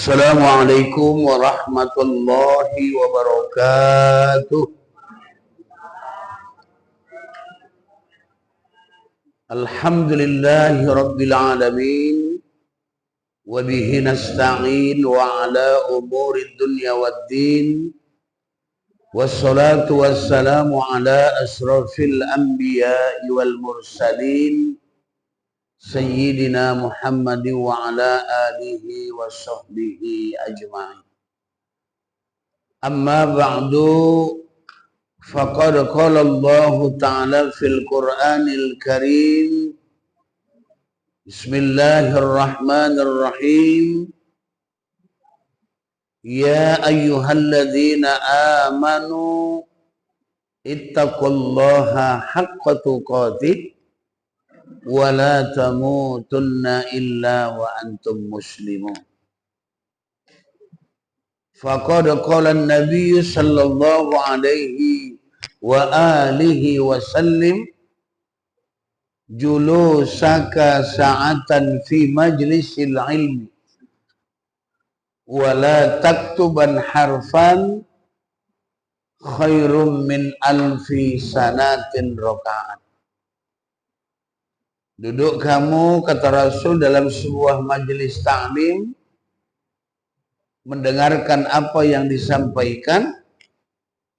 Assalamualaikum warahmatullahi wabarakatuh. Alhamdulillahi rabbil alamin. Wabihi nasta'in wa ala umuri dunya waddin. Wassalatu wassalamu ala asrafil anbiya'i wal mursalin. Sayyidina Muhammad wa ala alihi wa sahbihi ajma'in. Amma ba'du, faqad qala Allah ta'ala fil Qur'anil Karim. Bismillahirrahmanirrahim. Ya ayyuhalladzina amanu ittaqullaha haqqa tuqatih wa la tamutunna illa wa antum muslimun. Faqad qala an-nabiy sallallahu alaihi wa alihi wa sallim julusaka sa'atan fi majlisil ilmi wa la taktuban harfan khairum min alfi sanatin rakaat. Duduk kamu, kata Rasul, dalam sebuah majelis ta'lim, mendengarkan apa yang disampaikan,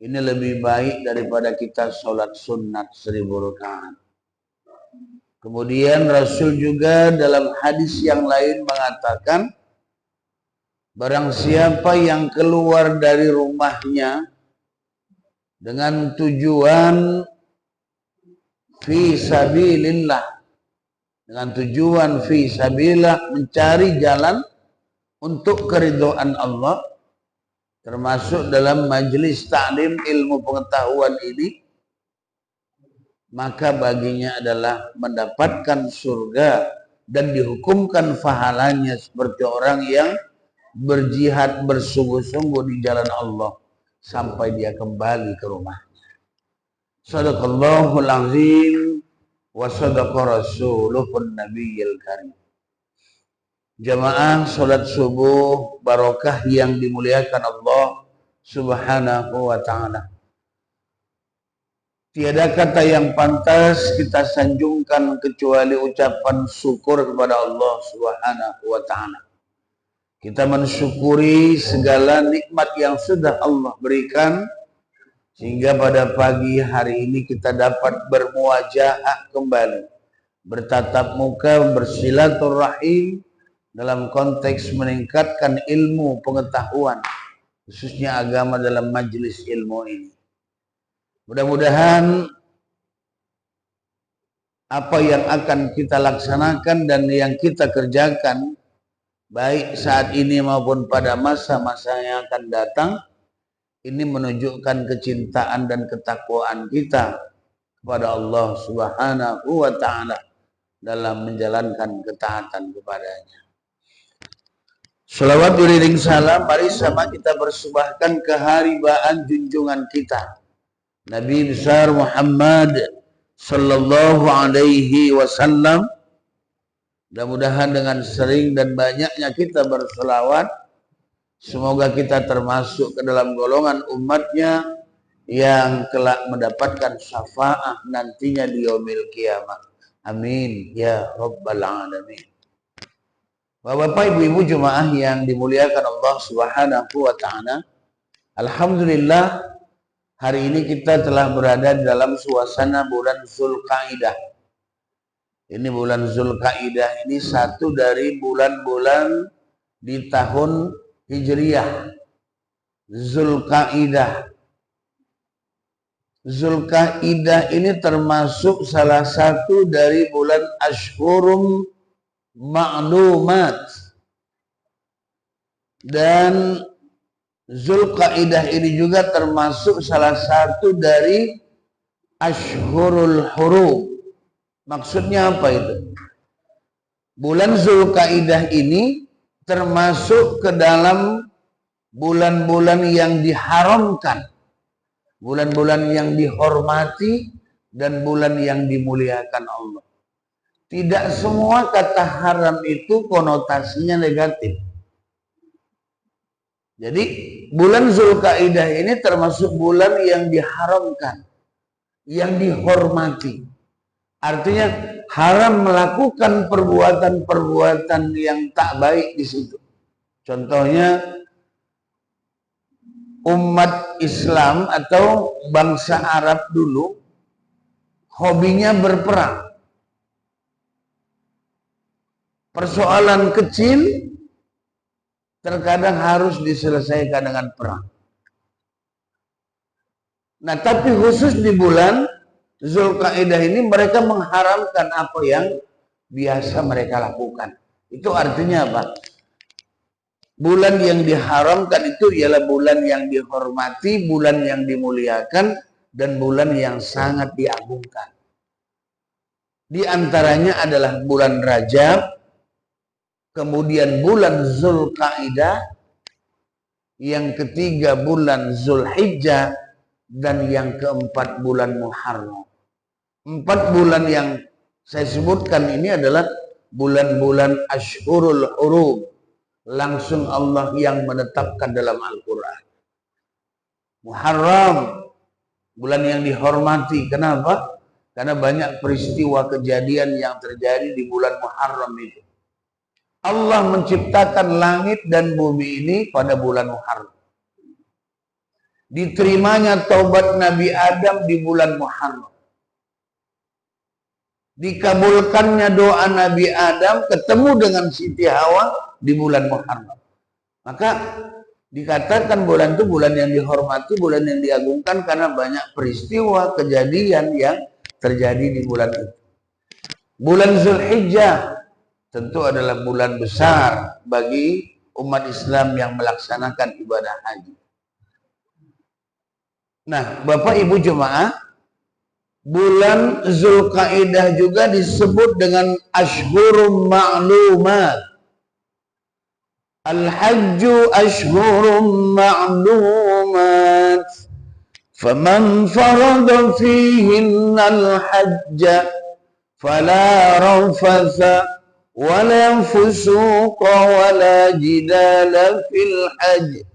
ini lebih baik daripada kita sholat sunat 1000 rakaat. Kemudian Rasul juga dalam hadis yang lain mengatakan, barang siapa yang keluar dari rumahnya dengan tujuan fi sabilillah, dengan tujuan fi sabilillah, mencari jalan untuk keridhaan Allah, termasuk dalam majelis ta'lim ilmu pengetahuan ini, maka baginya adalah mendapatkan surga dan dihukumkan pahalanya seperti orang yang berjihad bersungguh-sungguh di jalan Allah sampai dia kembali ke rumahnya. Shadaqallahul azim wa sadaqa rasuluhun nabiyyil karim. Jamaah salat subuh barokah yang dimuliakan Allah Subhanahu wa ta'ala. Tiada kata yang pantas kita sanjungkan kecuali ucapan syukur kepada Allah Subhanahu wa ta'ala. Kita mensyukuri segala nikmat yang sudah Allah berikan, sehingga pada pagi hari ini kita dapat bermuajahah kembali, bertatap muka, bersilaturahim dalam konteks meningkatkan ilmu pengetahuan, khususnya agama dalam majelis ilmu ini. Mudah-mudahan apa yang akan kita laksanakan dan yang kita kerjakan, baik saat ini maupun pada masa-masa yang akan datang, ini menunjukkan kecintaan dan ketakwaan kita kepada Allah Subhanahu wa ta'ala dalam menjalankan ketaatan kepadanya. Salawat beriring salam, mari sama kita bersubahkan keharibaan junjungan kita Nabi besar Muhammad sallallahu alaihi wasallam. Mudah-mudahan dengan sering dan banyaknya kita berselawat, semoga kita termasuk ke dalam golongan umatnya yang kelak mendapatkan syafaat nantinya di yaumil kiamah. Amin ya rabbal alamin. Bapak, ibu-ibu jemaah yang dimuliakan Allah Subhanahu wa ta'ala, alhamdulillah hari ini kita telah berada dalam suasana bulan Zulqaidah. Ini bulan Zulqaidah ini satu dari bulan-bulan di tahun Hijriyah. Zulqaidah ini termasuk salah satu dari bulan Ashhurum Ma'lumat. Dan Zulqaidah ini juga termasuk salah satu dari Ashhurul Hurum. Maksudnya apa itu? Bulan Zulqaidah ini termasuk ke dalam bulan-bulan yang diharamkan, bulan-bulan yang dihormati, dan bulan yang dimuliakan Allah. Tidak semua kata haram itu konotasinya negatif. Jadi bulan Zulkaidah ini termasuk bulan yang diharamkan, yang dihormati. Artinya haram melakukan perbuatan-perbuatan yang tak baik di situ. Contohnya umat Islam atau bangsa Arab dulu hobinya berperang. Persoalan kecil terkadang harus diselesaikan dengan perang. Nah, tapi khusus di bulan Zulkaidah ini mereka mengharamkan apa yang biasa mereka lakukan. Itu artinya apa? Bulan yang diharamkan itu ialah bulan yang dihormati, bulan yang dimuliakan, dan bulan yang sangat diagungkan. Di antaranya adalah bulan Rajab, kemudian bulan Zulkaidah, yang ketiga bulan Zulhijjah, dan yang keempat bulan Muharram. 4 bulan yang saya sebutkan ini adalah bulan-bulan Ashhurul Hurum. Langsung Allah yang menetapkan dalam Al-Quran. Muharram, bulan yang dihormati. Kenapa? Karena banyak peristiwa kejadian yang terjadi di bulan Muharram itu. Allah menciptakan langit dan bumi ini pada bulan Muharram. Diterimanya taubat Nabi Adam di bulan Muharram. Dikabulkannya doa Nabi Adam ketemu dengan Siti Hawa di bulan Muharram. Maka dikatakan bulan itu bulan yang dihormati, bulan yang diagungkan karena banyak peristiwa kejadian yang terjadi di bulan itu. Bulan Zulhijjah tentu adalah bulan besar bagi umat Islam yang melaksanakan ibadah haji. Nah, Bapak Ibu jemaah, bulan Zulkaidah juga disebut dengan Ashhurum Ma'lumat. Al-Hajju Ashhurum Ma'lumat. Faman farada fihinna al-hajja fala rafatha wala fusuqa wala jidala fil hajj.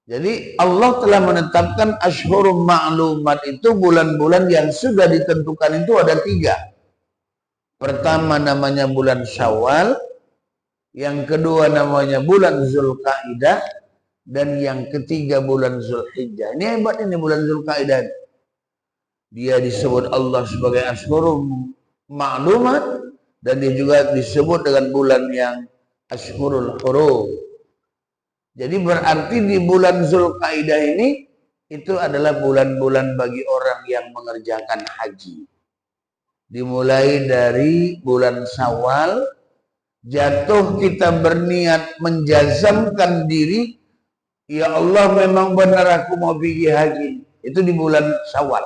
Jadi Allah telah menetapkan Ashhurum Ma'lumat itu bulan-bulan yang sudah ditentukan itu ada 3. Pertama namanya bulan Syawal, yang kedua namanya bulan Zulkaidah, dan yang ketiga bulan Zulhijjah. Ini hebat ini bulan Zulkaidah. Dia disebut Allah sebagai Ashhurum Ma'lumat, dan dia juga disebut dengan bulan yang Ashhurul Hurum. Jadi berarti di bulan Zulkaidah ini itu adalah bulan-bulan bagi orang yang mengerjakan haji. Dimulai dari bulan Syawal, jatuh kita berniat menjazamkan diri, ya Allah memang benar aku mau pergi haji. Itu di bulan Syawal.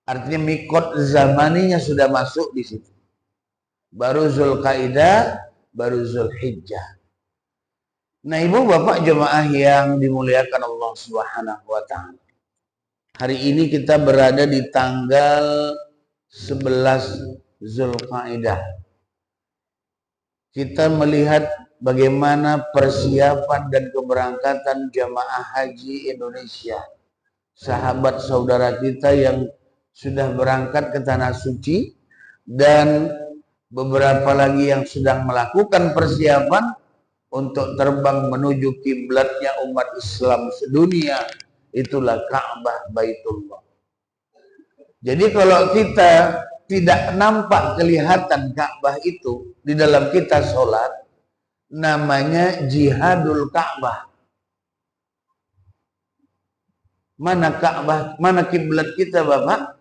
Artinya mikot zamaninya sudah masuk di situ. Baru Zulkaidah, baru Zulhijjah. Nah, Ibu Bapak jemaah yang dimuliakan Allah Subhanahu wa taala. Hari ini kita berada di tanggal 11 Zulkaidah. Kita melihat bagaimana persiapan dan keberangkatan jamaah haji Indonesia. Sahabat saudara kita yang sudah berangkat ke tanah suci dan beberapa lagi yang sedang melakukan persiapan untuk terbang menuju kiblatnya umat Islam sedunia, itulah Ka'bah Baitullah. Jadi kalau kita tidak nampak kelihatan Ka'bah itu di dalam kita sholat, namanya jihadul Ka'bah. Mana Ka'bah, mana kiblat kita Bapak?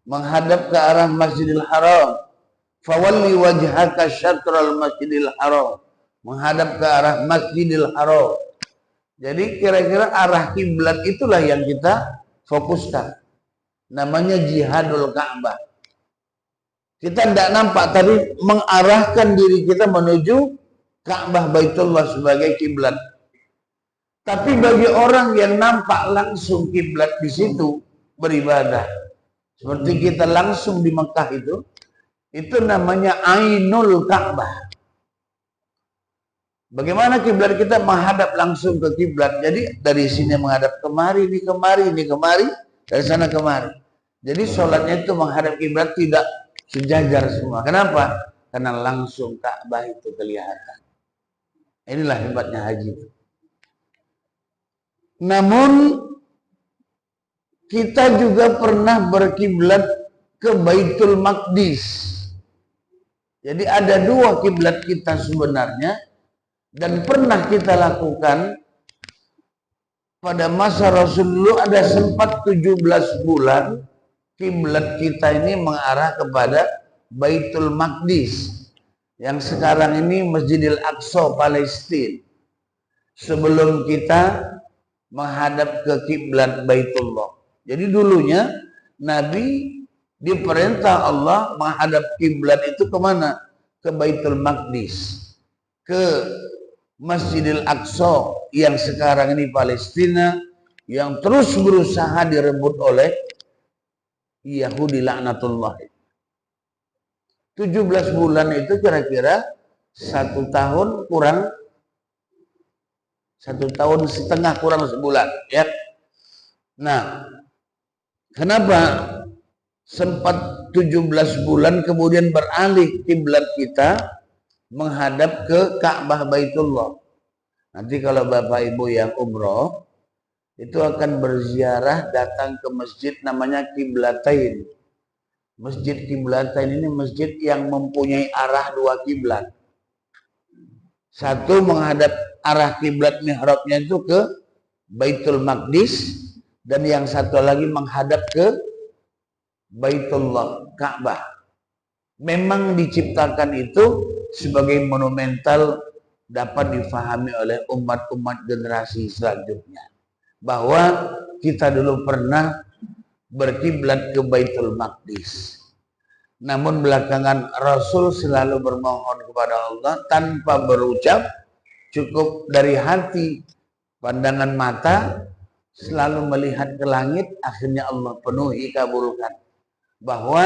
Menghadap ke arah Masjidil Haram. Fawalli wajhaka syatral Masjidil Haram. Menghadap ke arah Masjidil Haram. Jadi kira-kira arah kiblat itulah yang kita fokuskan. Namanya jihadul Ka'bah. Kita tidak nampak tadi mengarahkan diri kita menuju Ka'bah Baitullah sebagai kiblat. Tapi bagi orang yang nampak langsung kiblat di situ beribadah, seperti kita langsung di Mekah itu namanya Ainul Ka'bah. Bagaimana kiblat kita menghadap langsung ke kiblat. Jadi dari sini menghadap kemari, ini kemari, ini kemari, dari sana kemari. Jadi sholatnya itu menghadap kiblat tidak sejajar semua. Kenapa? Karena langsung Ka'bah itu kelihatan. Inilah hebatnya haji. Namun kita juga pernah berkiblat ke Baitul Maqdis. Jadi ada dua kiblat kita sebenarnya. Dan pernah kita lakukan pada masa Rasulullah, ada sempat 17 bulan kiblat kita ini mengarah kepada Baitul Maqdis yang sekarang ini Masjidil Aqsa Palestina, sebelum kita menghadap ke kiblat Baitullah. Jadi dulunya Nabi diperintah Allah menghadap kiblat itu kemana? Ke Baitul Maqdis, ke Masjidil Aqsa yang sekarang ini Palestina, yang terus berusaha direbut oleh Yahudi laknatullah. 17 bulan itu kira-kira 1 tahun kurang 1 tahun setengah kurang sebulan, ya. Nah, kenapa sempat 17 bulan kemudian beralih kiblat kita menghadap ke Ka'bah Baitullah? Nanti kalau Bapak Ibu yang umroh itu akan berziarah datang ke masjid namanya Qiblatain. Masjid Qiblatain ini masjid yang mempunyai arah 2 kiblat. Satu menghadap arah kiblat mihrabnya itu ke Baitul Maqdis, dan yang satu lagi menghadap ke Baitullah, Ka'bah. Memang diciptakan itu sebagai monumental, dapat difahami oleh umat-umat generasi selanjutnya bahwa kita dulu pernah berkiblat ke Baitul Maqdis. Namun belakangan Rasul selalu bermohon kepada Allah tanpa berucap, cukup dari hati, pandangan mata, selalu melihat ke langit. Akhirnya Allah penuhi, kabulkan, bahwa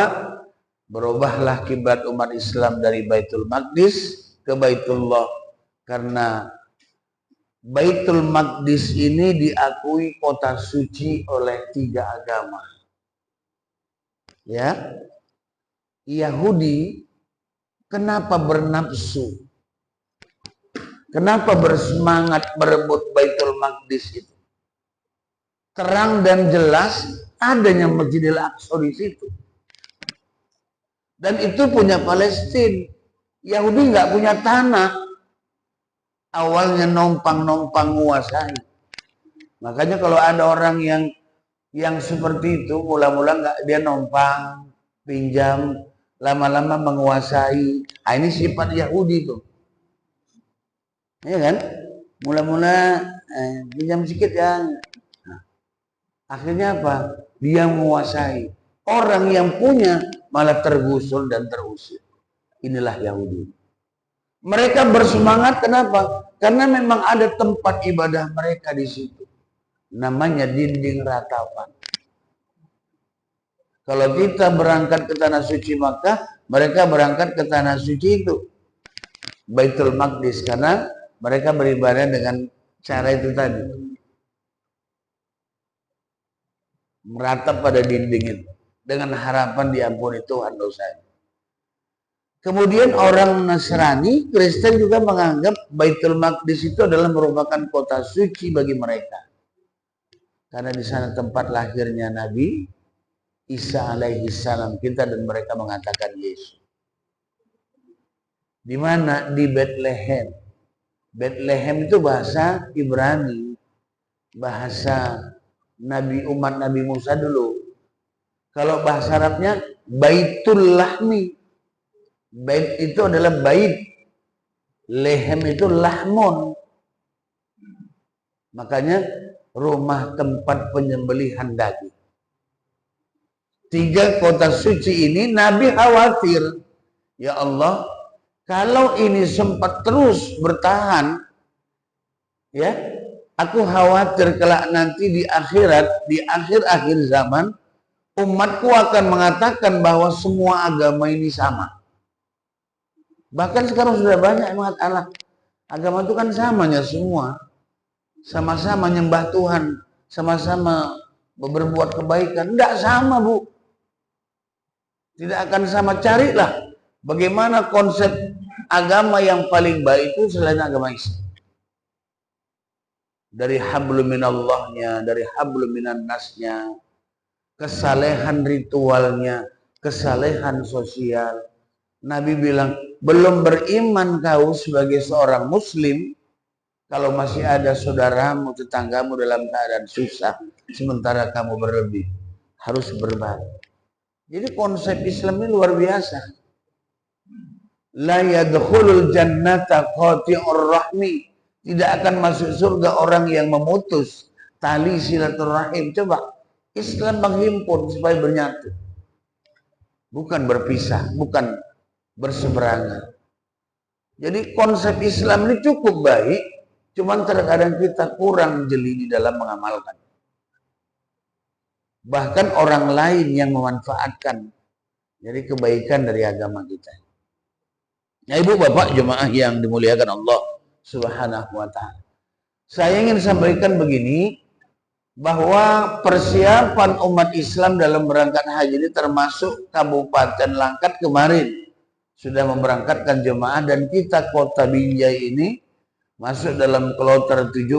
berubahlah kiblat umat Islam dari Baitul Maqdis ke Baitullah, karena Baitul Maqdis ini diakui kota suci oleh 3 agama. Ya, Yahudi kenapa bernafsu? Kenapa bersemangat berebut Baitul Maqdis itu? Terang dan jelas adanya Masjidil Aqsa di situ. Dan itu punya Palestina. Yahudi nggak punya tanah. Awalnya numpang menguasai. Makanya kalau ada orang yang seperti itu, mula-mula nggak, dia numpang, pinjam, lama-lama menguasai. Nah, ini sifat Yahudi tuh. Ya kan? Mula-mula pinjam sedikit ya. Nah, akhirnya apa? Dia menguasai. Orang yang punya malah tergusur dan terusir. Inilah Yahudi. Mereka bersemangat, kenapa? Karena memang ada tempat ibadah mereka di situ. Namanya dinding ratapan. Kalau kita berangkat ke tanah suci Makkah, mereka berangkat ke tanah suci itu, Baitul Maqdis, karena mereka beribadah dengan cara itu tadi. Meratap pada dinding itu dengan harapan diampuni Tuhan dosanya. Kemudian orang Nasrani, Kristen juga menganggap Baitul Maqdis itu adalah merupakan kota suci bagi mereka. Karena di sana tempat lahirnya Nabi Isa alaihi salam, kita dan mereka mengatakan Yesus. Di mana? Di Bethlehem. Bethlehem itu bahasa Ibrani, bahasa umat Nabi Musa dulu. Kalau bahasa Arabnya Baitul Lahmi. Bait itu adalah bait, lehem itu lahmun. Makanya rumah tempat penyembelihan daging. 3 kota suci ini Nabi khawatir, ya Allah, kalau ini sempat terus bertahan, ya, aku khawatir kelak nanti di akhirat, di akhir zaman, umatku akan mengatakan bahwa semua agama ini sama. Bahkan sekarang sudah banyak yang mengatakan Agama itu kan samanya semua. Sama-sama nyembah Tuhan, sama-sama berbuat kebaikan. Tidak sama, Bu. Tidak akan sama. Carilah bagaimana konsep agama yang paling baik itu selain agama Islam. Dari hablum minallahnya, dari hablum minan nasnya, kesalehan ritualnya, kesalehan sosial. Nabi bilang, belum beriman kau sebagai seorang muslim kalau masih ada saudaramu, tetanggamu dalam keadaan susah, sementara kamu berlebih. Harus berbagi. Jadi konsep Islam ini luar biasa. La yadkhulul jannata qati'ur rahmi. Tidak akan masuk surga orang yang memutus tali silaturahim. Coba, Islam menghimpun supaya bernyatu. Bukan berpisah, bukan berseberangan. Jadi konsep Islam ini cukup baik, cuman terkadang kita kurang jeli di dalam mengamalkan. Bahkan orang lain yang memanfaatkan jadi kebaikan dari agama kita. Nah, Ibu Bapak jemaah yang dimuliakan Allah Subhanahu wa ta'ala. Saya ingin sampaikan begini, bahwa persiapan umat Islam dalam berangkat haji ini termasuk Kabupaten Langkat kemarin sudah memberangkatkan jemaah, dan kita Kota Binjai ini masuk dalam kloter 17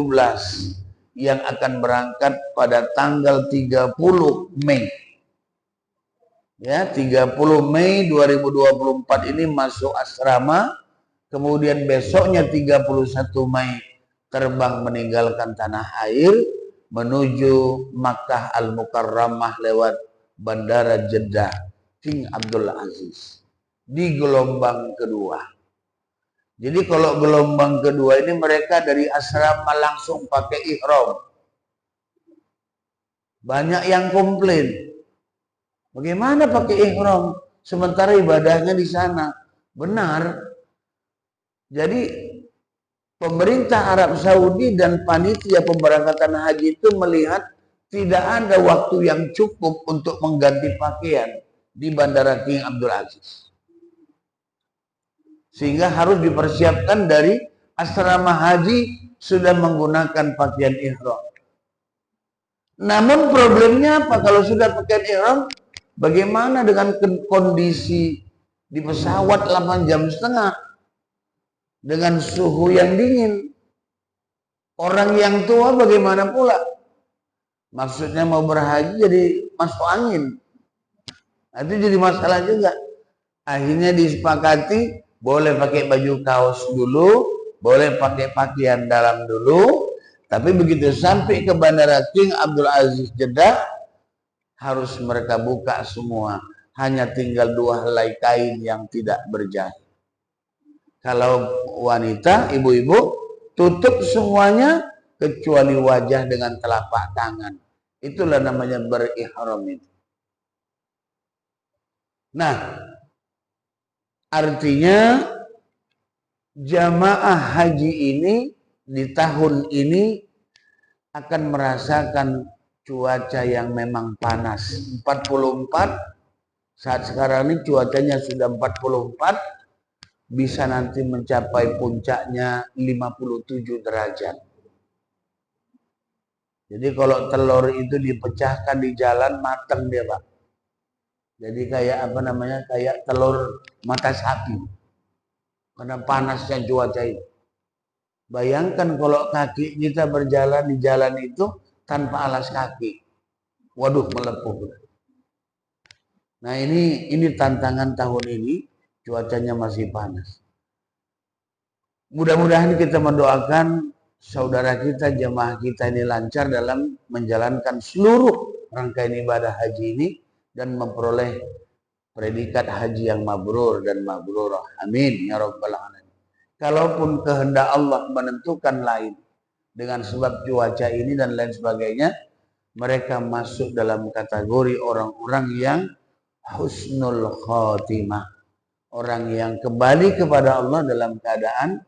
yang akan berangkat pada tanggal 30 Mei. Ya, 30 Mei 2024 ini masuk asrama, kemudian besoknya 31 Mei terbang meninggalkan tanah air menuju Makkah Al-Mukarramah lewat Bandara Jeddah King Abdul Aziz di gelombang kedua. Jadi kalau gelombang kedua ini mereka dari asrama langsung pakai ihram. Banyak yang komplain, bagaimana pakai ihram sementara ibadahnya di sana? Benar. Jadi pemerintah Arab Saudi dan panitia pemberangkatan haji itu melihat tidak ada waktu yang cukup untuk mengganti pakaian di Bandara King Abdul Aziz. Sehingga harus dipersiapkan dari asrama haji sudah menggunakan pakaian ihram. Namun problemnya apa? Kalau sudah pakaian ihram, bagaimana dengan kondisi di pesawat 8,5 jam dengan suhu yang dingin? Orang yang tua bagaimana pula? Maksudnya mau berhaji jadi masuk angin. Nah, itu jadi masalah juga. Akhirnya disepakati boleh pakai baju kaos dulu, boleh pakai pakaian dalam dulu, tapi begitu sampai ke Bandara King Abdul Aziz Jeddah harus mereka buka semua. Hanya tinggal 2 helai kain yang tidak berjahit. Kalau wanita, ibu-ibu, tutup semuanya kecuali wajah dengan telapak tangan. Itulah namanya berihram itu. Nah, artinya jamaah haji ini di tahun ini akan merasakan cuaca yang memang panas. 44, saat sekarang ini cuacanya sudah 44, bisa nanti mencapai puncaknya 57 derajat. Jadi kalau telur itu dipecahkan di jalan, matang dia, Pak. Jadi kayak apa namanya, kayak telur mata sapi. Karena panasnya cuaca itu. Bayangkan kalau kaki kita berjalan di jalan itu tanpa alas kaki. Waduh, melepuh. Nah, ini tantangan tahun ini, cuacanya masih panas. Mudah-mudahan kita mendoakan saudara kita, jemaah kita ini lancar dalam menjalankan seluruh rangkaian ibadah haji ini dan memperoleh predikat haji yang mabrur dan mabrurah. Amin ya rabbal alamin. Kalaupun kehendak Allah menentukan lain dengan sebab cuaca ini dan lain sebagainya, mereka masuk dalam kategori orang-orang yang husnul khotimah, orang yang kembali kepada Allah dalam keadaan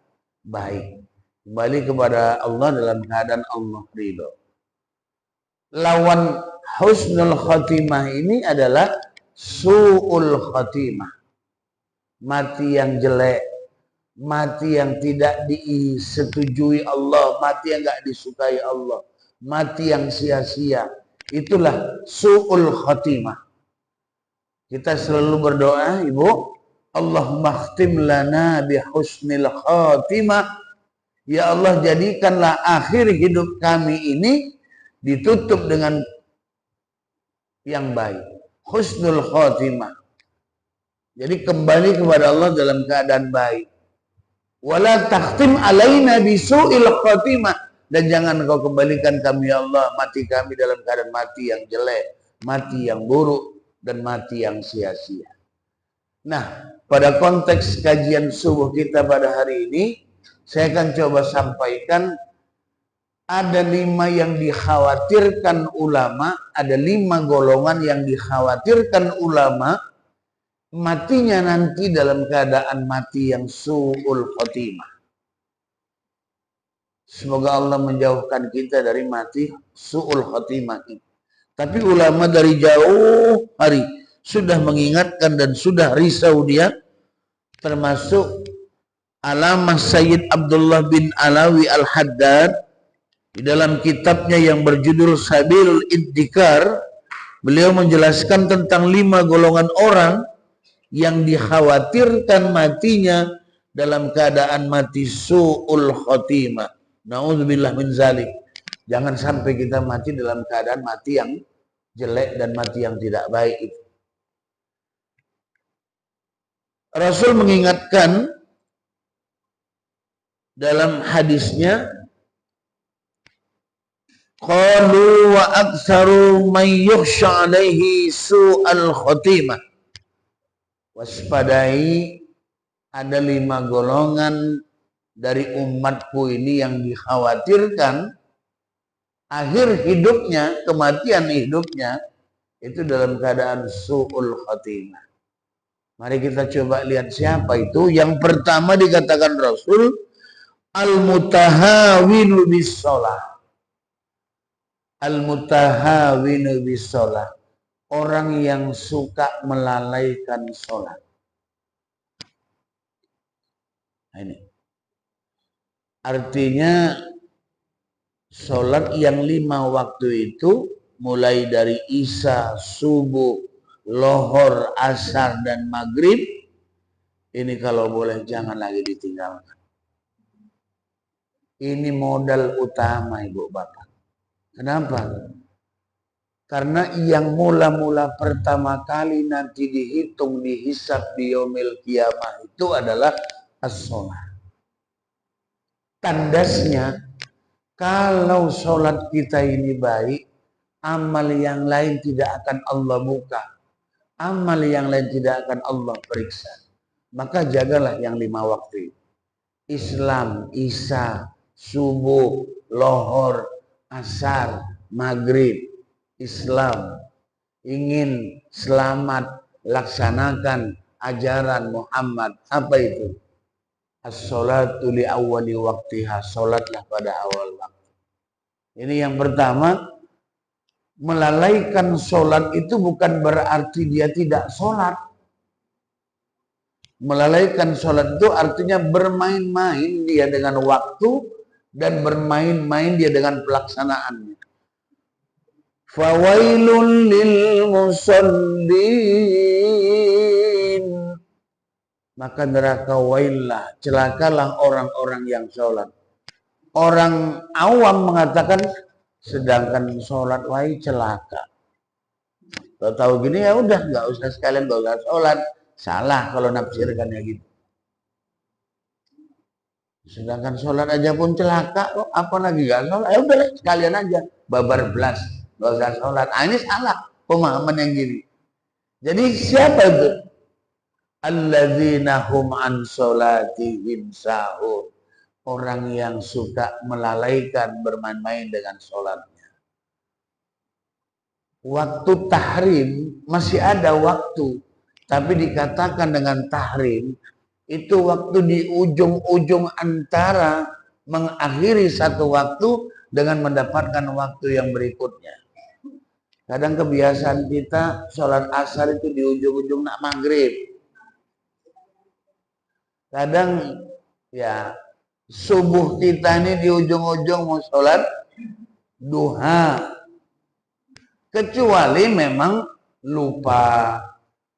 baik, kembali kepada Allah dalam keadaan Allah ridho. Lawan husnul khotimah ini adalah su'ul khotimah, mati yang jelek, mati yang tidak disetujui Allah, mati yang nggak disukai Allah, mati yang sia-sia. Itulah su'ul khatimah. Kita selalu berdoa, Ibu, Allahumma khtim lana bi husnil khatimah. Ya Allah, jadikanlah akhir hidup kami ini ditutup dengan yang baik, husnul khatimah. Jadi kembali kepada Allah dalam keadaan baik. Wala takhtim alaina bisu'il khatimah, dan jangan kau kembalikan kami ya Allah, mati kami dalam keadaan mati yang jelek, mati yang buruk, dan mati yang sia-sia. Nah, pada konteks kajian subuh kita pada hari ini, saya akan coba sampaikan ada 5 yang dikhawatirkan ulama, ada 5 golongan yang dikhawatirkan ulama matinya nanti dalam keadaan mati yang su'ul khotimah. Semoga Allah menjauhkan kita dari mati su'ul khotimah ini. Tapi ulama dari jauh hari sudah mengingatkan dan sudah risau dia, termasuk Alamah Sayyid Abdullah bin Alawi Al-Haddad di dalam kitabnya yang berjudul Sabilul Iddikar. Beliau menjelaskan tentang 5 golongan orang yang dikhawatirkan matinya dalam keadaan mati su'ul khotimah. Na'udzubillah min zalik. Jangan sampai kita mati dalam keadaan mati yang jelek dan mati yang tidak baik itu. Rasul mengingatkan dalam hadisnya, qalu wa aktsaru man yukhsha alaihi su'al khotimah. Waspadai, ada 5 golongan dari umatku ini yang dikhawatirkan akhir hidupnya, kematian hidupnya itu dalam keadaan su'ul khatimah. Mari kita coba lihat siapa itu. Yang pertama dikatakan Rasul, al-mutahawinu bis-shalah. Al-mutahawinu bis-shalah, orang yang suka melalaikan sholat. Nah, ini artinya sholat yang 5 waktu itu, mulai dari isya, subuh, lohor, asar, dan maghrib, ini kalau boleh jangan lagi ditinggalkan. Ini modal utama, Ibu Bapak. Kenapa? Karena yang mula-mula pertama kali nanti dihitung, dihisab di yaumil qiyamah itu adalah as-sholat. Tandasnya, kalau sholat kita ini baik, amal yang lain tidak akan Allah buka. Amal yang lain tidak akan Allah periksa. Maka jagalah yang 5 waktu. Islam, isya, subuh, lohor, asar, maghrib. Islam, ingin selamat, laksanakan ajaran Muhammad. Apa itu? As-sholatu li awwali waktiha, sholatlah pada awal waktu. Ini yang pertama. Melalaikan sholat itu bukan berarti dia tidak sholat. Melalaikan sholat itu artinya bermain-main dia dengan waktu dan bermain-main dia dengan pelaksanaannya. Fawailun lil musallin, maka neraka waillah, celakalah orang-orang yang sholat. Orang awam mengatakan, sedangkan sholat wai celaka. Tahu gini ya udah, nggak usah sekalian, nggak usah sholat. Salah kalau nafsirkannya gitu. Sedangkan sholat aja pun celaka, kok apalagi nggak sholat? Ya udah sekalian aja, babar belas. Gak usah sholat. Ini salah pemahaman yang gini. Jadi siapa itu? Alladzina hum an sholatihim sahun, orang yang suka melalaikan, bermain-main dengan sholatnya. Waktu tahrim masih ada waktu, tapi dikatakan dengan tahrim itu waktu di ujung-ujung antara mengakhiri satu waktu dengan mendapatkan waktu yang berikutnya. Kadang kebiasaan kita sholat asar itu di ujung-ujung nak maghrib. Kadang Ya, subuh kita ini di ujung-ujung mau sholat duha. Kecuali memang lupa.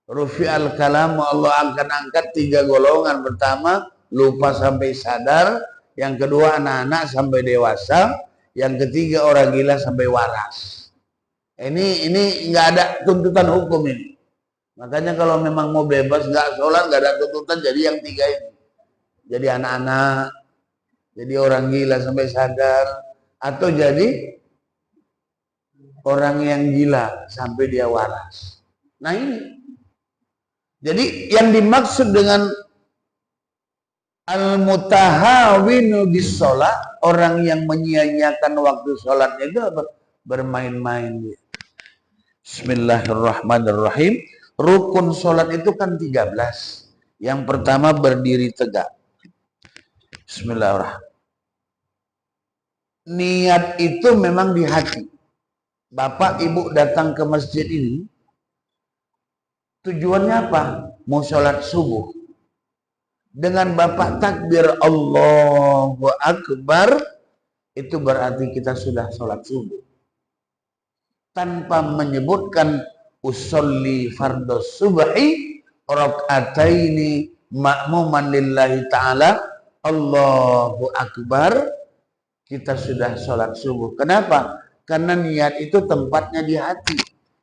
Rufi'al kalam, Allah akan angkat 3 golongan. Pertama, lupa sampai sadar. Yang kedua, anak-anak sampai dewasa. Yang ketiga, orang gila sampai waras. Ini nggak ada tuntutan hukum ini. Makanya kalau memang mau bebas nggak sholat, nggak ada tuntutan, jadi yang 3 ini. Jadi anak-anak, jadi orang gila sampai sadar, atau jadi orang yang gila sampai dia waras. Nah ini. Jadi yang dimaksud dengan al-mutahawinu bis sholat, orang yang menyia-nyiakan waktu sholatnya itu apa? Bermain-main. Bismillahirrahmanirrahim. Rukun sholat itu kan 13. Yang pertama berdiri tegak. Bismillahirrahmanirrahim. Niat itu memang di hati. Bapak ibu datang ke masjid ini, tujuannya apa? Mau sholat subuh. Dengan bapak takbir Allahu Akbar, itu berarti kita sudah sholat subuh. Tanpa menyebutkan usolli fardhu subhi raka'ataini ma'muman lillahi ta'ala Allahu Akbar, kita sudah sholat subuh. Kenapa? Karena niat itu tempatnya di hati.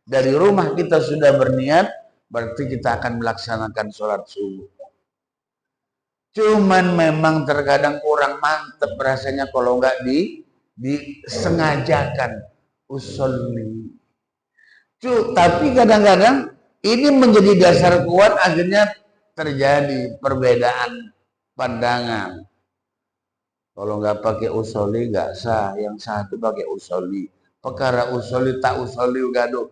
Dari rumah kita sudah berniat, berarti kita akan melaksanakan sholat subuh. Cuman memang terkadang kurang mantep rasanya kalau nggak disengajakan usolli. Tapi kadang-kadang ini menjadi dasar kuat, akhirnya terjadi perbedaan pandangan. Kalau nggak pakai usolli nggak sah, yang satu pakai usolli. Perkara usolli tak usolli gaduh.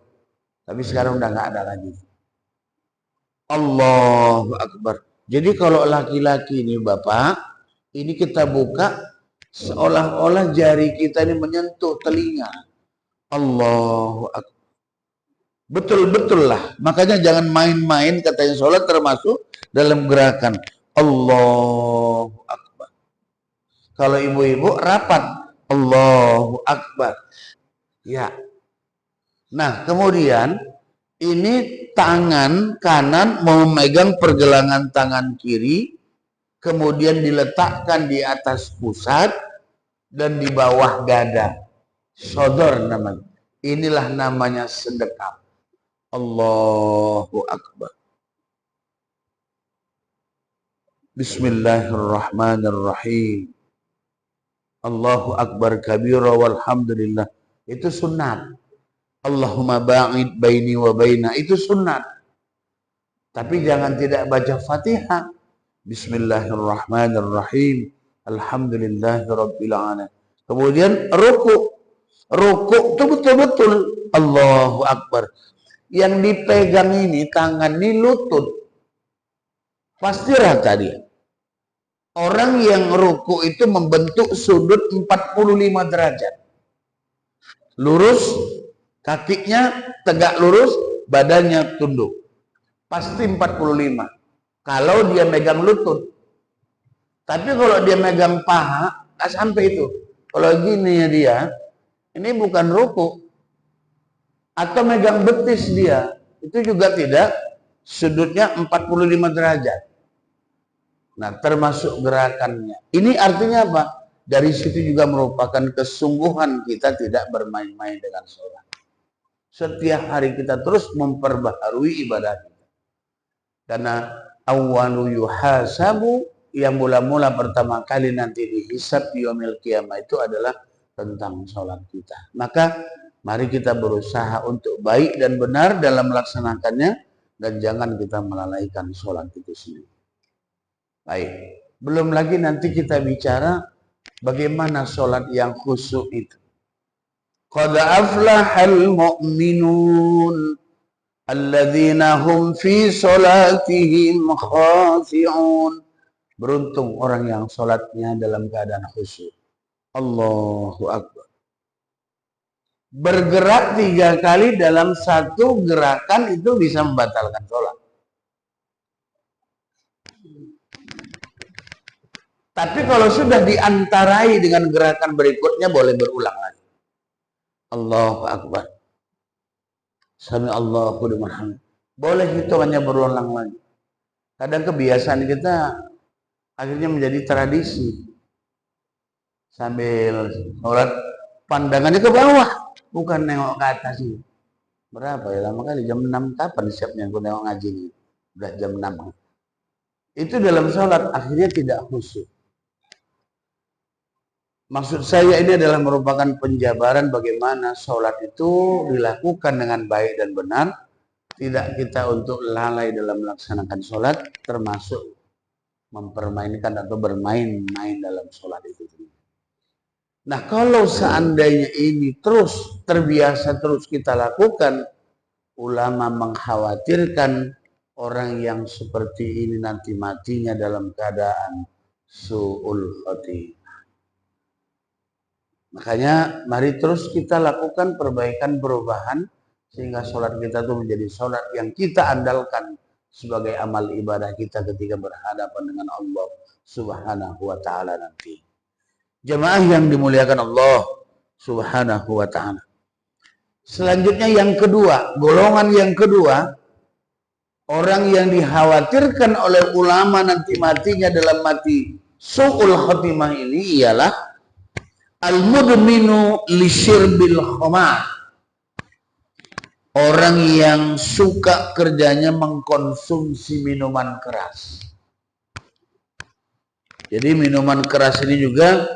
Tapi sekarang udah nggak ada lagi. Allahu Akbar. Jadi kalau laki-laki ini Bapak, ini kita buka seolah-olah jari kita ini menyentuh telinga. Allahu Akbar. Betul-betul lah. Makanya jangan main-main, katanya sholat termasuk dalam gerakan. Allahu Akbar. Kalau ibu-ibu rapat. Allahu Akbar. Ya. Nah, kemudian ini tangan kanan memegang pergelangan tangan kiri, kemudian diletakkan di atas pusat dan di bawah dada. Sodor namanya. Inilah namanya sedekap. Allahu Akbar. Bismillahirrahmanirrahim. Allahu Akbar kabira walhamdulillah. Itu sunat. Allahumma ba'id baini wa baina, itu sunat. Tapi jangan tidak baca Fatihah. Bismillahirrahmanirrahim. Alhamdulillahirabbil alamin. Kemudian ruku. Ruku itu betul-betul Allahu Akbar. Yang dipegang ini tangan ini lutut. Pasti rata dia. Orang yang ruku itu membentuk sudut 45 derajat. Lurus, kakinya tegak lurus, badannya tunduk. Pasti 45. Kalau dia megang lutut. Tapi kalau dia megang paha, tak sampai itu. Kalau gini ya dia, ini bukan ruku. Atau megang betis dia, itu juga tidak. Sudutnya 45 derajat. Nah, termasuk gerakannya. Ini artinya apa? Dari situ juga merupakan kesungguhan kita tidak bermain-main dengan sholat. Setiap hari kita terus memperbaharui ibadah kita. Karena awwalu yuhasabu, yang mula-mula pertama kali nanti dihisab di yaumil qiyamah itu adalah tentang sholat kita. Maka mari kita berusaha untuk baik dan benar dalam melaksanakannya, dan jangan kita melalaikan sholat itu sendiri. Baik, belum lagi nanti kita bicara bagaimana sholat yang khusyuk itu. Qad aflahal mu'minun alladzina hum fi sholatihim khashi'un. Beruntung orang yang sholatnya dalam keadaan khusyuk. Allahu Akbar. Bergerak 3 kali dalam satu gerakan itu bisa membatalkan sholat. Tapi kalau sudah diantarai dengan gerakan berikutnya boleh berulang lagi. Allahu Akbar. Sami Allahu liman hamid. Boleh hitungannya berulang lagi. Kadang kebiasaan kita akhirnya menjadi tradisi. Sambil sholat pandangannya ke bawah, bukan nengok ke atas ini. Berapa ya, lama kali jam 6 kapan siapnya aku nengok ngaji ini? Udah jam 6. Itu dalam sholat akhirnya tidak khusyuk. Maksud saya ini adalah merupakan penjabaran bagaimana sholat itu dilakukan dengan baik dan benar. Tidak kita untuk lalai dalam melaksanakan sholat, termasuk mempermainkan atau bermain-main dalam sholat itu. Nah, kalau seandainya ini terus terbiasa terus kita lakukan, ulama mengkhawatirkan orang yang seperti ini nanti matinya dalam keadaan su'ul khotimah. Makanya mari terus kita lakukan perbaikan perubahan sehingga sholat kita itu menjadi sholat yang kita andalkan sebagai amal ibadah kita ketika berhadapan dengan Allah Subhanahu wa ta'ala nanti. Jemaah yang dimuliakan Allah Subhanahu wa ta'ala. Selanjutnya yang kedua, golongan yang kedua, orang yang dikhawatirkan oleh ulama nanti matinya dalam mati su'ul khotimah ini ialah al-mudminu lisyirbil khamar. Orang yang suka kerjanya mengkonsumsi minuman keras. Jadi minuman keras ini juga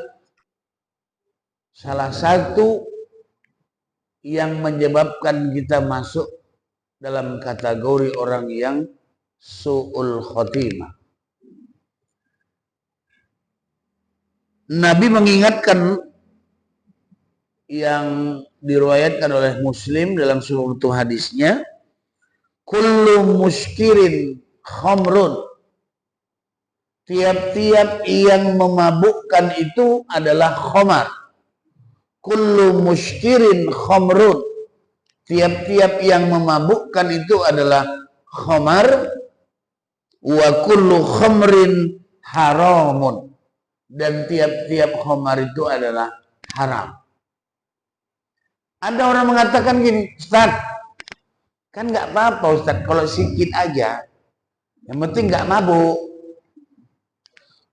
salah satu yang menyebabkan kita masuk dalam kategori orang yang su'ul khotimah. Nabi mengingatkan yang diriwayatkan oleh Muslim dalam suatu hadisnya, kullu muskirin khamrun. Tiap-tiap yang memabukkan itu adalah khamar. Kullu muskirin khamrun. Tiap-tiap yang memabukkan itu adalah khamar. Wa kullu khamrin haramun. Dan tiap-tiap khamar itu adalah haram. Ada orang mengatakan gini, Ustaz, kan nggak apa-apa Ustaz, kalau sikit aja, yang penting nggak mabuk.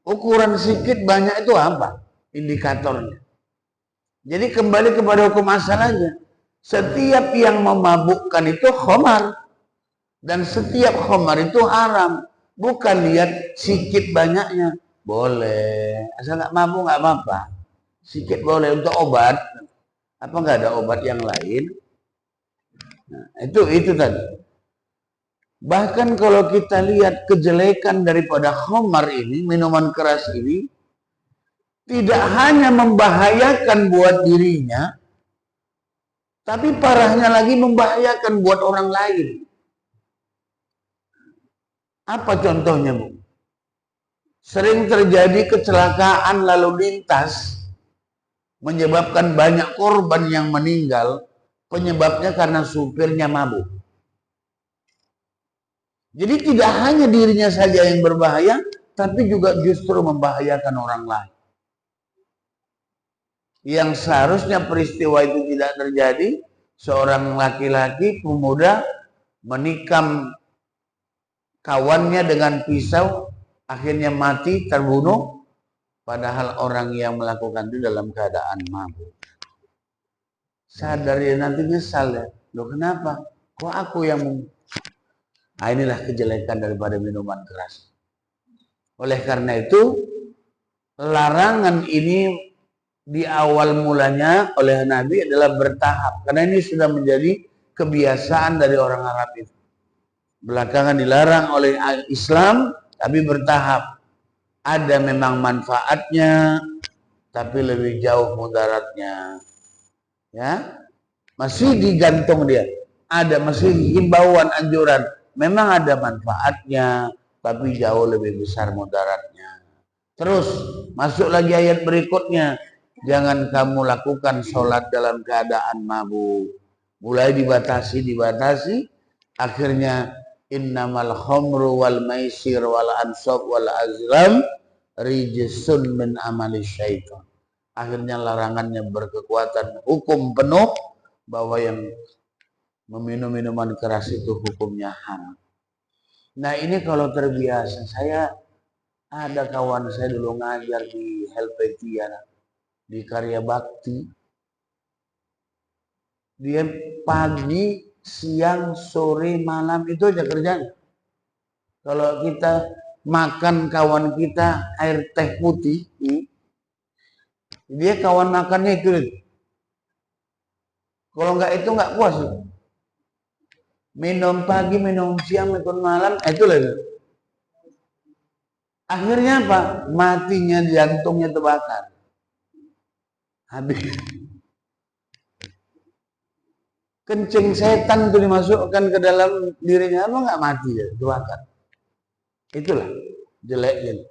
Ukuran sikit banyak itu apa? Indikatornya. Jadi kembali kepada hukum asalnya. Setiap yang memabukkan itu khamar. Dan setiap khamar itu haram. Bukan lihat sikit banyaknya. Boleh. Asal nggak mabuk nggak apa-apa. Sikit boleh untuk obat. Apa nggak ada obat yang lain? Nah, itu tadi. Bahkan kalau kita lihat kejelekan daripada khamar ini, minuman keras ini, tidak hanya membahayakan buat dirinya, tapi parahnya lagi membahayakan buat orang lain. Apa contohnya, Bu? Sering terjadi kecelakaan lalu lintas, menyebabkan banyak korban yang meninggal, penyebabnya karena supirnya mabuk. Jadi tidak hanya dirinya saja yang berbahaya, tapi juga justru membahayakan orang lain. Yang seharusnya peristiwa itu tidak terjadi, seorang laki-laki pemuda menikam kawannya dengan pisau, akhirnya mati, terbunuh. Padahal orang yang melakukan itu dalam keadaan mabuk. Sadar ya nanti nyesal ya. Loh kenapa? Kok aku yang... Nah, inilah kejelekan daripada minuman keras. Oleh karena itu, larangan ini di awal mulanya oleh Nabi adalah bertahap. Karena ini sudah menjadi kebiasaan dari orang Arab itu. Belakangan dilarang oleh Islam, tapi bertahap. Ada memang manfaatnya, tapi lebih jauh mudaratnya. Ya, masih digantung dia. Ada masih himbauan anjuran. Memang ada manfaatnya, tapi jauh lebih besar mudaratnya. Terus masuk lagi ayat berikutnya. Jangan kamu lakukan sholat dalam keadaan mabuk. Mulai dibatasi. Akhirnya innamal khamru wal maisir wal ansab wal azlam rijsun min amali syaitan. Akhirnya larangannya berkekuatan hukum penuh bahwa yang meminum minuman keras itu hukumnya haram. Nah ini kalau terbiasa, saya ada kawan saya dulu ngajar di Helvetia, di Karya Bakti. Dia pagi, siang, sore, malam itu aja kerjanya. Kalau kita makan kawan kita air teh putih, dia kawan makannya itu. Kalau enggak itu enggak puas. Minum pagi, minum siang, minum malam, itu lagi. Akhirnya apa? Matinya jantungnya terbakar. Habis. Kencing setan itu dimasukkan ke dalam dirinya, apa enggak mati ya, terbakar. Itulah jeleknya.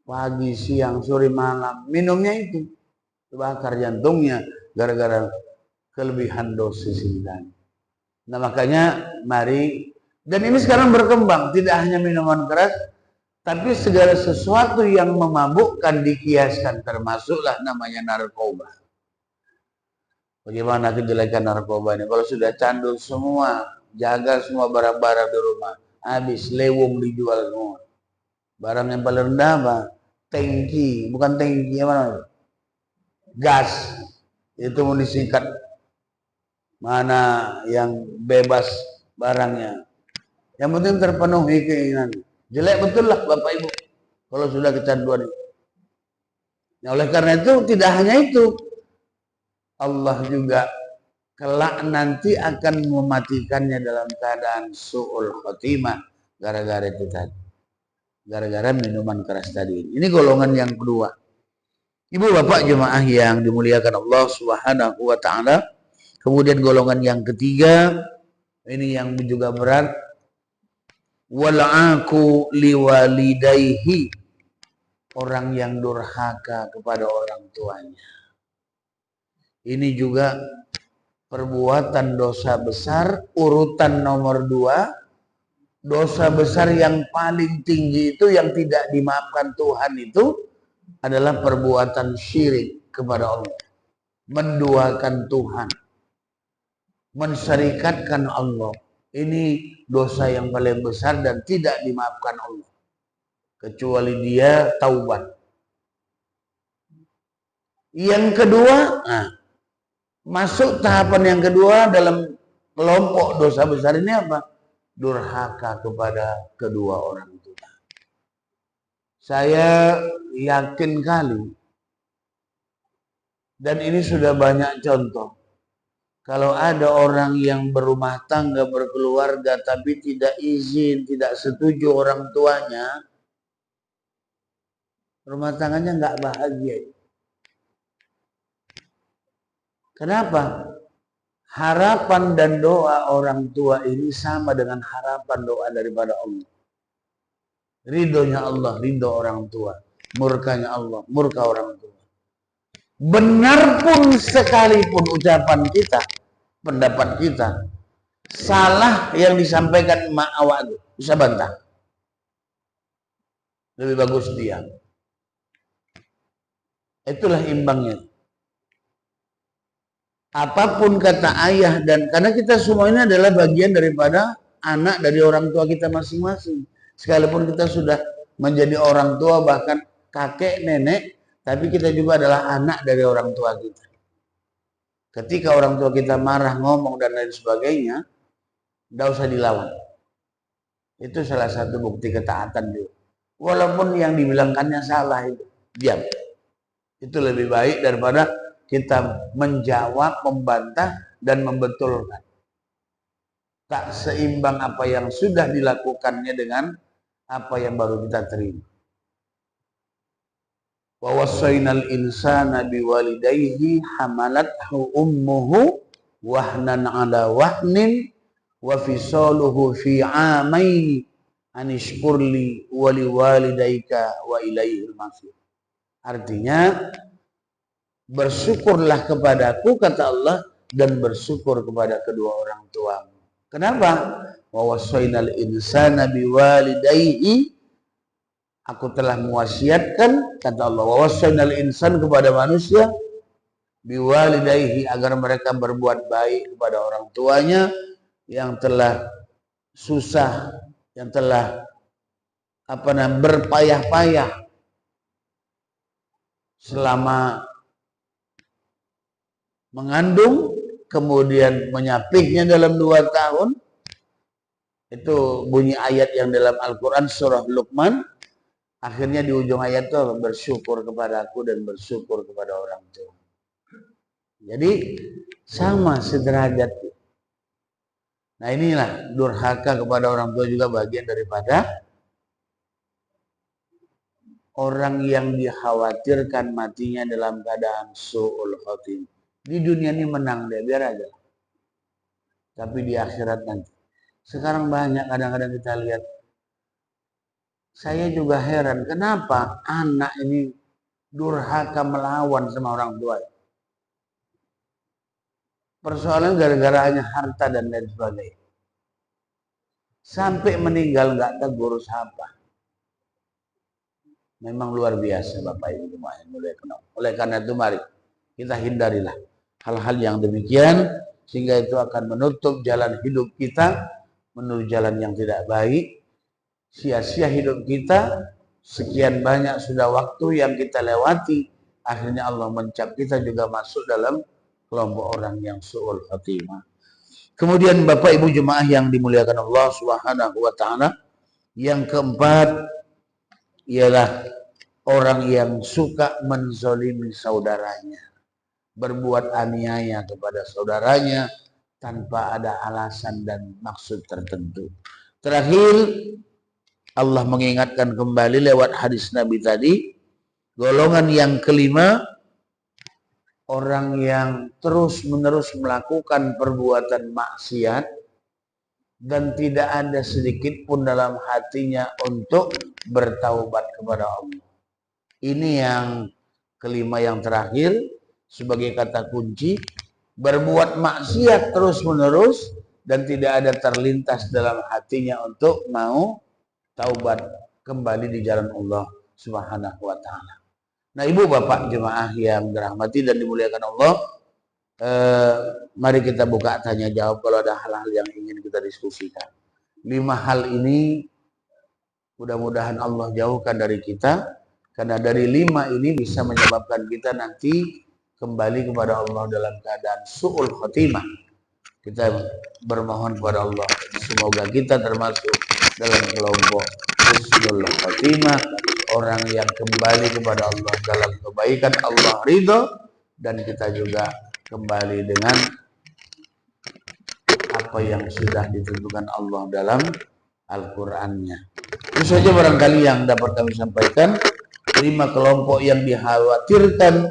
Pagi, siang, sore, malam, minumnya itu terbakar jantungnya gara-gara kelebihan dosis ini. Nah makanya mari, dan ini sekarang berkembang, tidak hanya minuman keras, tapi segala sesuatu yang memabukkan dikiaskan, termasuklah namanya narkoba. Bagaimana kejelekan narkoba ini? Kalau sudah candu semua, jaga semua barang-barang di rumah, habis lewung dijual semua. Barang yang paling rendah apa? Tangki, bukan tangki apa? Gas. Itu mau disingkat. Mana yang bebas barangnya. Yang penting terpenuhi keinginan. Jelek betul lah Bapak Ibu kalau sudah kecanduan itu. Nah, oleh karena itu tidak hanya itu, Allah juga kelak nanti akan mematikannya dalam keadaan su'ul khotimah gara-gara itu tadi. Gara-gara minuman keras tadi. Ini golongan yang kedua. Ibu bapak jemaah yang dimuliakan Allah Subhanahu wa taala. Kemudian golongan yang ketiga, ini yang juga berat, wal'aku liwalidayhi, orang yang durhaka kepada orang tuanya. Ini juga perbuatan dosa besar, urutan nomor 2. Dosa besar yang paling tinggi itu yang tidak dimaafkan Tuhan itu adalah perbuatan syirik kepada Allah, menduakan Tuhan, mensyarikatkan Allah. Ini dosa yang paling besar dan tidak dimaafkan Allah kecuali dia taubat. Yang kedua, masuk tahapan yang kedua dalam kelompok dosa besar ini apa? Durhaka kepada kedua orang tua. Saya yakin kali, dan ini sudah banyak contoh, kalau ada orang yang berumah tangga, berkeluarga, tapi tidak izin, tidak setuju orang tuanya, rumah tangganya nggak bahagia. Kenapa? Harapan dan doa orang tua ini sama dengan harapan doa daripada Allah. Ridhonya Allah, ridho orang tua. Murkanya Allah, murka orang tua. Benar pun sekalipun ucapan kita, pendapat kita, salah yang disampaikan emak awak itu, bisa bantah. Lebih bagus diam. Itulah imbangnya. Apapun kata ayah, dan karena kita semua ini adalah bagian daripada anak dari orang tua kita masing-masing. Sekalipun kita sudah menjadi orang tua, bahkan kakek, nenek, tapi kita juga adalah anak dari orang tua kita. Ketika orang tua kita marah, ngomong, dan lain sebagainya, tidak usah dilawan. Itu salah satu bukti ketaatan juga. Walaupun yang dibilangkannya salah itu, diam. Itu lebih baik daripada kita menjawab, membantah, dan membetulkan. Tak seimbang apa yang sudah dilakukannya dengan apa yang baru kita terima. Wa wassaynal insana biwalidayhi hamalathu ummuhu wahnan ala wahnin wa fisaluhu fi amaini anishkurli wa liwalidayka wa ilaihil masir. Artinya, bersyukurlah kepadaku, kata Allah, dan bersyukur kepada kedua orang tuamu. Kenapa? Wa wassaynal insana biwalidayhi, Aku telah mewasiatkan, kata Allah, wawasainal insan, kepada manusia, biwalidayhi, agar mereka berbuat baik kepada orang tuanya yang telah susah, yang telah berpayah-payah selama mengandung, kemudian menyapihnya dalam 2 tahun. Itu bunyi ayat yang dalam Al-Quran surah Luqman. Akhirnya di ujung ayat itu, bersyukur kepada aku dan bersyukur kepada orang tua. Jadi sama, sederajat. Nah inilah, durhaka kepada orang tua juga bagian daripada orang yang dikhawatirkan matinya dalam keadaan su'ul khotimah. Di dunia ini menang dia, biar aja. Tapi di akhirat nanti. Sekarang banyak kadang-kadang kita lihat. Saya juga heran, kenapa anak ini durhaka melawan sama orang tua. Persoalan gara-gara hanya harta dan lain sebagainya. Sampai meninggal nggak tegur sapa. Memang luar biasa Bapak Ibu jemaah yang mulia. Oleh karena itu mari kita hindarilah hal-hal yang demikian, sehingga itu akan menutup jalan hidup kita menuju jalan yang tidak baik. Sia-sia hidup kita, sekian banyak sudah waktu yang kita lewati, akhirnya Allah mencap kita juga masuk dalam kelompok orang yang su'ul khatimah. Kemudian Bapak Ibu jemaah yang dimuliakan Allah Subhanahu wa taala, yang keempat ialah orang yang suka menzolimi saudaranya, berbuat aniaya kepada saudaranya tanpa ada alasan dan maksud tertentu. Terakhir, Allah mengingatkan kembali lewat hadis Nabi tadi, golongan yang kelima, orang yang terus-menerus melakukan perbuatan maksiat dan tidak ada sedikit pun dalam hatinya untuk bertaubat kepada Allah. Ini yang kelima, yang terakhir sebagai kata kunci, berbuat maksiat terus-menerus dan tidak ada terlintas dalam hatinya untuk mau taubat kembali di jalan Allah Subhanahu wa taala. Nah, Ibu Bapak jemaah yang dirahmati dan dimuliakan Allah, mari kita buka tanya jawab kalau ada hal-hal yang ingin kita diskusikan. 5 hal ini mudah-mudahan Allah jauhkan dari kita, karena dari 5 ini bisa menyebabkan kita nanti kembali kepada Allah dalam keadaan su'ul khotimah. Kita bermohon kepada Allah semoga kita termasuk dalam kelompok husnul khotimah, orang yang kembali kepada Allah dalam kebaikan, Allah ridho, dan kita juga kembali dengan apa yang sudah ditentukan Allah dalam Al-Qur'annya. Itu saja barangkali yang dapat kami sampaikan. 5 kelompok yang dikhawatirkan